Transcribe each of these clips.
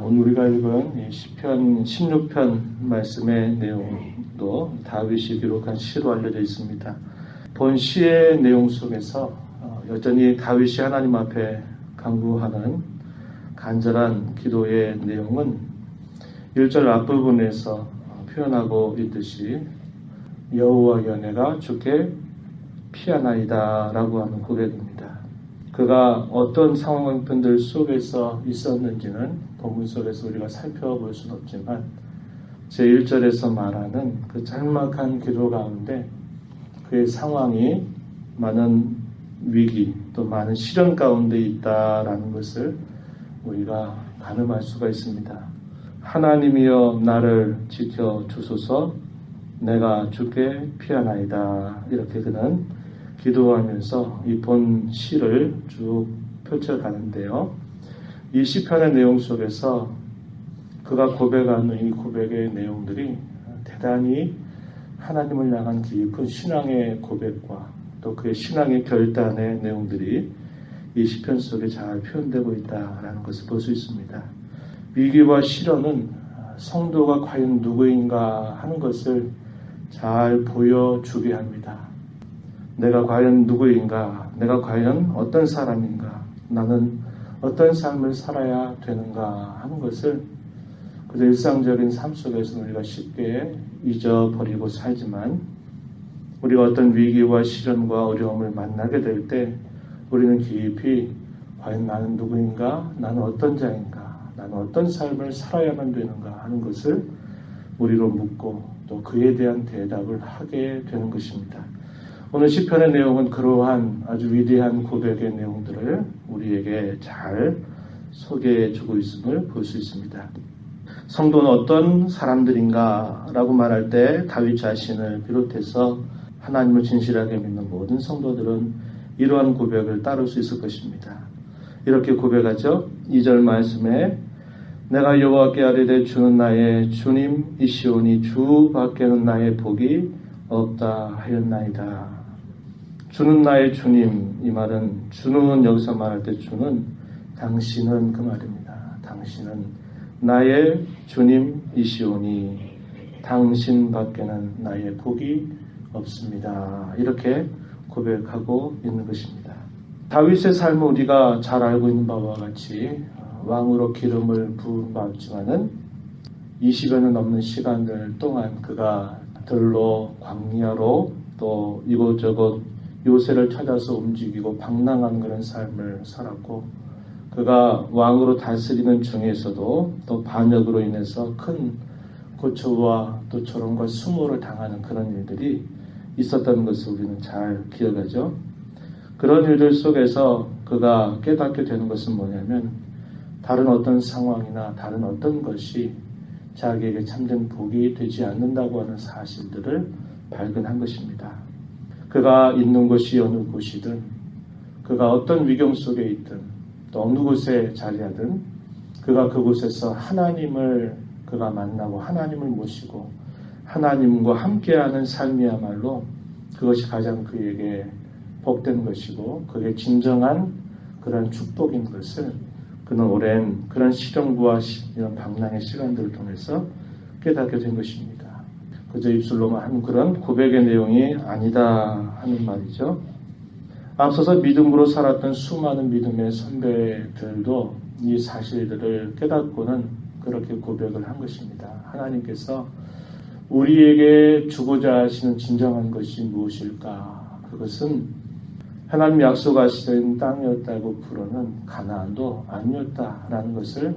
오늘 우리가 읽은 이 시편 16편 말씀의 내용도 다윗이 기록한 시로 알려져 있습니다. 본 시의 내용 속에서 여전히 다윗이 하나님 앞에 간구하는 간절한 기도의 내용은 1절 앞부분에서 표현하고 있듯이 여호와 연애가 주께 피하나이다 라고 하는 고백입니다. 그가 어떤 상황들 속에서 있었는지는 본문 속에서 우리가 살펴볼 수는 없지만 제1절에서 말하는 그 짤막한 기도 가운데 그의 상황이 많은 위기 또 많은 시련 가운데 있다라는 것을 우리가 가늠할 수가 있습니다. 하나님이여 나를 지켜주소서 내가 주께 피하나이다 이렇게 그는 기도하면서 이 본 시를 쭉 펼쳐가는데요. 이 시편의 내용 속에서 그가 고백하는 이 고백의 내용들이 대단히 하나님을 향한 깊은 신앙의 고백과 또 그의 신앙의 결단의 내용들이 이 시편 속에 잘 표현되고 있다는 것을 볼 수 있습니다. 위기와 시련은 성도가 과연 누구인가 하는 것을 잘 보여주게 합니다. 내가 과연 누구인가? 내가 과연 어떤 사람인가? 나는 어떤 삶을 살아야 되는가 하는 것을 그저 일상적인 삶 속에서 우리가 쉽게 잊어버리고 살지만 우리가 어떤 위기와 시련과 어려움을 만나게 될 때 우리는 깊이 과연 나는 누구인가? 나는 어떤 자인가? 나는 어떤 삶을 살아야만 되는가 하는 것을 우리로 묻고 또 그에 대한 대답을 하게 되는 것입니다. 오늘 시편의 내용은 그러한 아주 위대한 고백의 내용들을 우리에게 잘 소개해 주고 있음을 볼 수 있습니다. 성도는 어떤 사람들인가 라고 말할 때 다윗 자신을 비롯해서 하나님을 진실하게 믿는 모든 성도들은 이러한 고백을 따를 수 있을 것입니다. 이렇게 고백하죠. 2절 말씀에 내가 여호와께 아뢰되 주는 나의 주님이시오니 주 밖에는 나의 복이 없다 하였나이다. 주는 나의 주님, 이 말은 주는 여기서 말할 때 주는 당신은 그 말입니다. 당신은 나의 주님이시오니 당신 밖에는 나의 복이 없습니다. 이렇게 고백하고 있는 것입니다. 다윗의 삶을 우리가 잘 알고 있는 바와 같이 왕으로 기름을 부은 바 없지만은 20여년 넘는 시간들 동안 그가 들로 광야로 또 이곳저곳 요새를 찾아서 움직이고 방랑하는 그런 삶을 살았고 그가 왕으로 다스리는 중에서도 또 반역으로 인해서 큰 고초와 또 조롱과 수모를 당하는 그런 일들이 있었던 것을 우리는 잘 기억하죠. 그런 일들 속에서 그가 깨닫게 되는 것은 뭐냐면 다른 어떤 상황이나 다른 어떤 것이 자기에게 참된 복이 되지 않는다고 하는 사실들을 발견한 것입니다. 그가 있는 곳이 어느 곳이든 그가 어떤 위경 속에 있든 또 어느 곳에 자리하든 그가 그곳에서 하나님을 그가 만나고 하나님을 모시고 하나님과 함께하는 삶이야말로 그것이 가장 그에게 복된 것이고 그게 진정한 그런 축복인 것을 그는 오랜 그런 시련과 이런 방랑의 시간들을 통해서 깨닫게 된 것입니다. 그저 입술로만 하는 그런 고백의 내용이 아니다 하는 말이죠. 앞서서 믿음으로 살았던 수많은 믿음의 선배들도 이 사실들을 깨닫고는 그렇게 고백을 한 것입니다. 하나님께서 우리에게 주고자 하시는 진정한 것이 무엇일까? 그것은 하나님 약속하신 땅이었다고 부르는 가나안도 아니었다라는 것을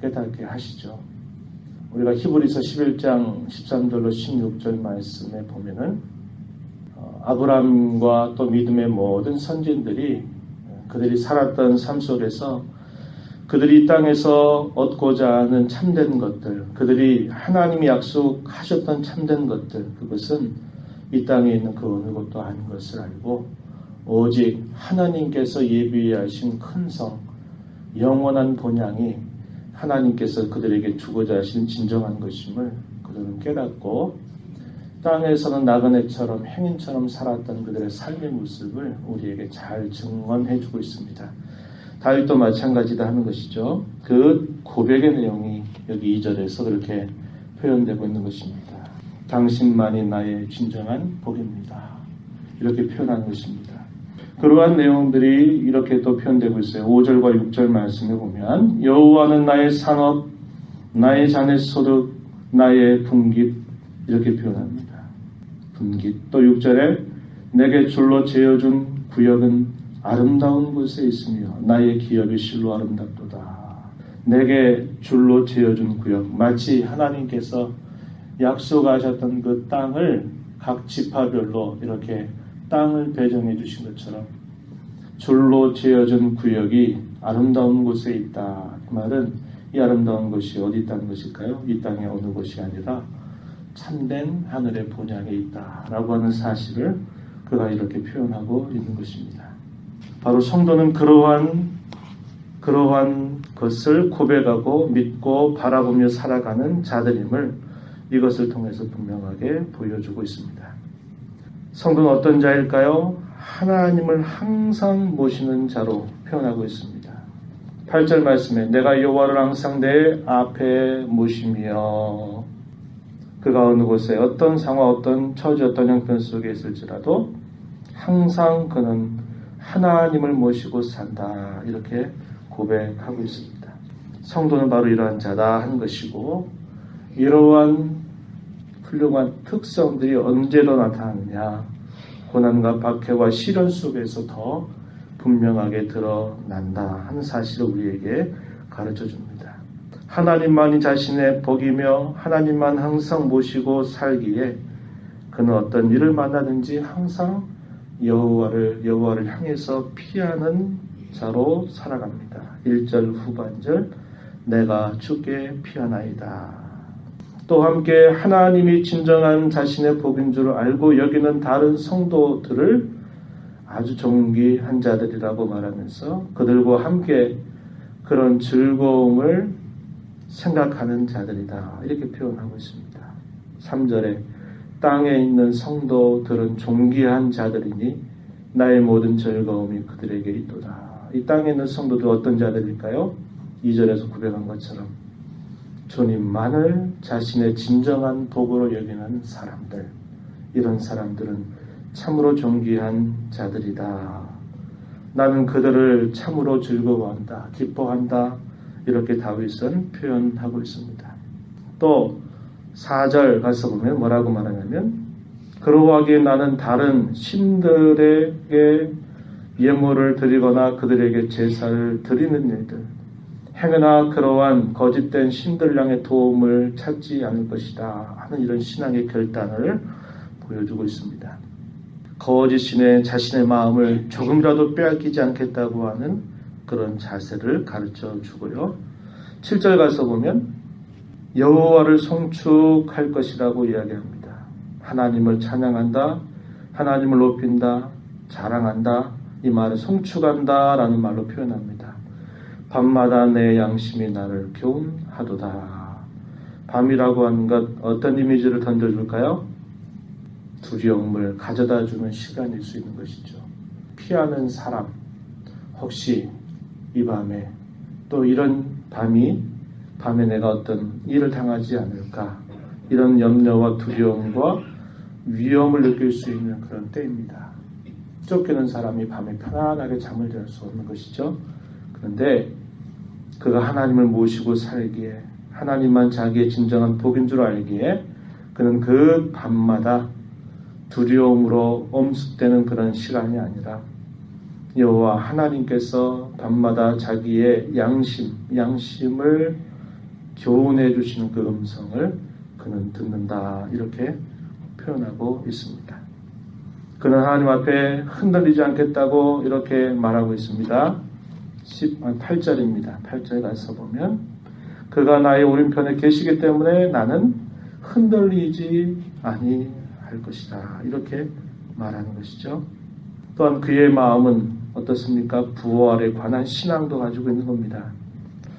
깨닫게 하시죠. 우리가 히브리서 11장 13절로 16절 말씀에 보면은 아브라함과 또 믿음의 모든 선진들이 그들이 살았던 삶 속에서 그들이 이 땅에서 얻고자 하는 참된 것들, 그들이 하나님이 약속하셨던 참된 것들, 그것은 이 땅에 있는 그 어느 것도 아닌 것을 알고 오직 하나님께서 예비하신 큰 성, 영원한 본향이 하나님께서 그들에게 주고자 하신 진정한 것임을 그들은 깨닫고 땅에서는 나그네처럼 행인처럼 살았던 그들의 삶의 모습을 우리에게 잘 증언해 주고 있습니다. 다윗도 마찬가지다 하는 것이죠. 그 고백의 내용이 여기 2절에서 그렇게 표현되고 있는 것입니다. 당신만이 나의 진정한 복입니다. 이렇게 표현하는 것입니다. 그러한 내용들이 이렇게 또 표현되고 있어요. 5절과 6절 말씀에 보면 여호와는 나의 산업, 나의 자네 소득, 나의 분깃 이렇게 표현합니다. 분깃. 또 6절에 내게 줄로 재어준 구역은 아름다운 곳에 있으며 나의 기업이 실로 아름답도다. 내게 줄로 재어준 구역, 마치 하나님께서 약속하셨던 그 땅을 각 지파별로 이렇게 땅을 배정해 주신 것처럼 줄로 재어준 구역이 아름다운 곳에 있다. 그 말은 이 아름다운 곳이 어디 있다는 것일까요? 이 땅의 어느 곳이 아니라 참된 하늘의 본향에 있다라고 하는 사실을 그가 이렇게 표현하고 있는 것입니다. 바로 성도는 그러한 것을 고백하고 믿고 바라보며 살아가는 자들임을 이것을 통해서 분명하게 보여주고 있습니다. 성도는 어떤 자일까요? 하나님을 항상 모시는 자로 표현하고 있습니다. 8절 말씀에 내가 여호와를 항상 내 앞에 모시며 그가 어느 곳에 어떤 상황, 어떤 처지, 어떤 형편 속에 있을지라도 항상 그는 하나님을 모시고 산다. 이렇게 고백하고 있습니다. 성도는 바로 이러한 자다 하는 것이고 이러한 훌륭한 특성들이 언제로 나타나느냐 고난과 박해와 시련 속에서 더 분명하게 드러난다 하는 사실을 우리에게 가르쳐 줍니다. 하나님만이 자신의 복이며 하나님만 항상 모시고 살기에 그는 어떤 일을 만나든지 항상 여호와를 향해서 피하는 자로 살아갑니다. 1절 후반절 내가 주께 피하나이다. 또 함께 하나님이 진정한 자신의 복인 줄 알고 여기는 다른 성도들을 아주 존귀한 자들이라고 말하면서 그들과 함께 그런 즐거움을 생각하는 자들이다. 이렇게 표현하고 있습니다. 3절에 땅에 있는 성도들은 존귀한 자들이니 나의 모든 즐거움이 그들에게 있도다. 이 땅에 있는 성도들 어떤 자들일까요? 2절에서 고백한 것처럼 주님만을 자신의 진정한 복으로 여기는 사람들. 이런 사람들은 참으로 존귀한 자들이다. 나는 그들을 참으로 즐거워한다. 기뻐한다. 이렇게 다윗은 표현하고 있습니다. 또 4절 가서 보면 뭐라고 말하냐면 그러하기에 나는 다른 신들에게 예물을 드리거나 그들에게 제사를 드리는 일들 행여나 그러한 거짓된 신들 향의 도움을 찾지 않을 것이다 하는 이런 신앙의 결단을 보여주고 있습니다. 거짓 신에 자신의 마음을 조금이라도 빼앗기지 않겠다고 하는 그런 자세를 가르쳐 주고요. 7절 가서 보면 여호와를 송축할 것이라고 이야기합니다. 하나님을 찬양한다, 하나님을 높인다, 자랑한다, 이 말을 송축한다 라는 말로 표현합니다. 밤마다 내 양심이 나를 교훈하도다. 밤이라고 하는 것 어떤 이미지를 던져줄까요? 두려움을 가져다 주는 시간일 수 있는 것이죠. 피하는 사람, 혹시 이 밤에 또 이런 밤에 내가 어떤 일을 당하지 않을까 이런 염려와 두려움과 위험을 느낄 수 있는 그런 때입니다. 쫓기는 사람이 밤에 편안하게 잠을 잘 수 없는 것이죠. 그런데 그가 하나님을 모시고 살기에 하나님만 자기의 진정한 복인 줄 알기에 그는 그 밤마다 두려움으로 엄습되는 그런 시간이 아니라 여호와 하나님께서 밤마다 자기의 양심을 교훈해 주시는 그 음성을 그는 듣는다 이렇게 표현하고 있습니다. 그는 하나님 앞에 흔들리지 않겠다고 이렇게 말하고 있습니다. 8절입니다. 8절에 가서 보면 그가 나의 오른편에 계시기 때문에 나는 흔들리지 아니할 것이다. 이렇게 말하는 것이죠. 또한 그의 마음은 어떻습니까? 부활에 관한 신앙도 가지고 있는 겁니다.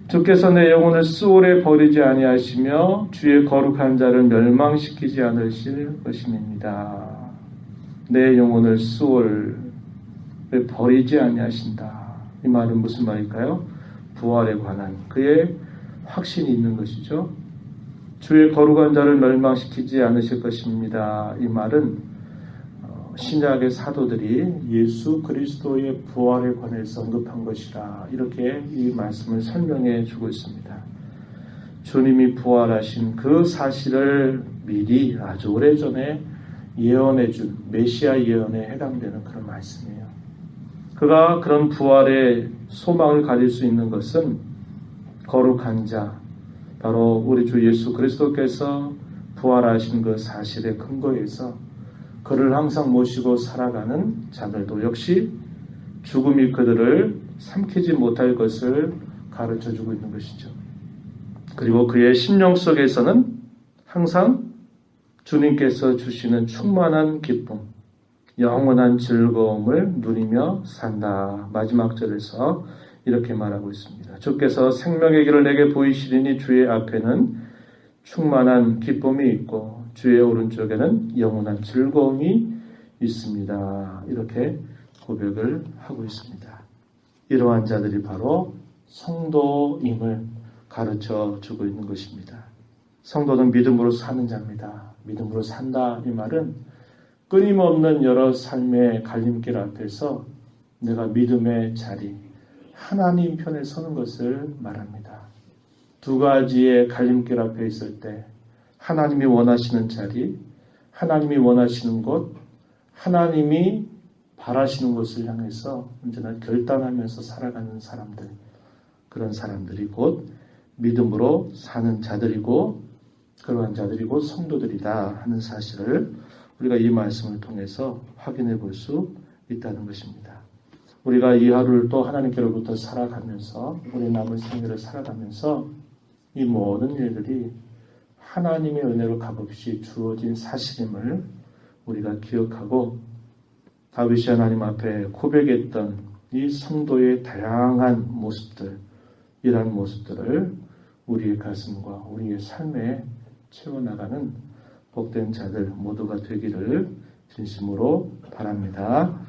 주께서 내 영혼을 수월에 버리지 아니하시며 주의 거룩한 자를 멸망시키지 않으실 것임입니다. 내 영혼을 수월에 버리지 아니하신다. 이 말은 무슨 말일까요? 부활에 관한 그의 확신이 있는 것이죠. 주의 거룩한 자를 멸망시키지 않으실 것입니다. 이 말은 신약의 사도들이 예수 그리스도의 부활에 관해서 언급한 것이라 이렇게 이 말씀을 설명해 주고 있습니다. 주님이 부활하신 그 사실을 미리 아주 오래전에 예언해 준 메시아 예언에 해당되는 그런 말씀이에요. 그가 그런 부활의 소망을 가질 수 있는 것은 거룩한 자, 바로 우리 주 예수 그리스도께서 부활하신 그 사실의 근거에서 그를 항상 모시고 살아가는 자들도 역시 죽음이 그들을 삼키지 못할 것을 가르쳐주고 있는 것이죠. 그리고 그의 심령 속에서는 항상 주님께서 주시는 충만한 기쁨, 영원한 즐거움을 누리며 산다. 마지막 절에서 이렇게 말하고 있습니다. 주께서 생명의 길을 내게 보이시리니 주의 앞에는 충만한 기쁨이 있고 주의 오른쪽에는 영원한 즐거움이 있습니다. 이렇게 고백을 하고 있습니다. 이러한 자들이 바로 성도임을 가르쳐 주고 있는 것입니다. 성도는 믿음으로 사는 자입니다. 믿음으로 산다 이 말은 끊임없는 여러 삶의 갈림길 앞에서 내가 믿음의 자리, 하나님 편에 서는 것을 말합니다. 두 가지의 갈림길 앞에 있을 때 하나님이 원하시는 자리, 하나님이 원하시는 곳, 하나님이 바라시는 곳을 향해서 언제나 결단하면서 살아가는 사람들, 그런 사람들이 곧 믿음으로 사는 자들이고 그러한 자들이 곧 성도들이다 하는 사실을 우리가 이 말씀을 통해서 확인해 볼 수 있다는 것입니다. 우리가 이 하루를 또 하나님께로부터 살아가면서 우리 남은 생애를 살아가면서 이 모든 일들이 하나님의 은혜로 값없이 주어진 사실임을 우리가 기억하고 다윗이 하나님 앞에 고백했던 이 성도의 다양한 모습들, 이러한 모습들을 우리의 가슴과 우리의 삶에 채워나가는 복된 자들 모두가 되기를 진심으로 바랍니다.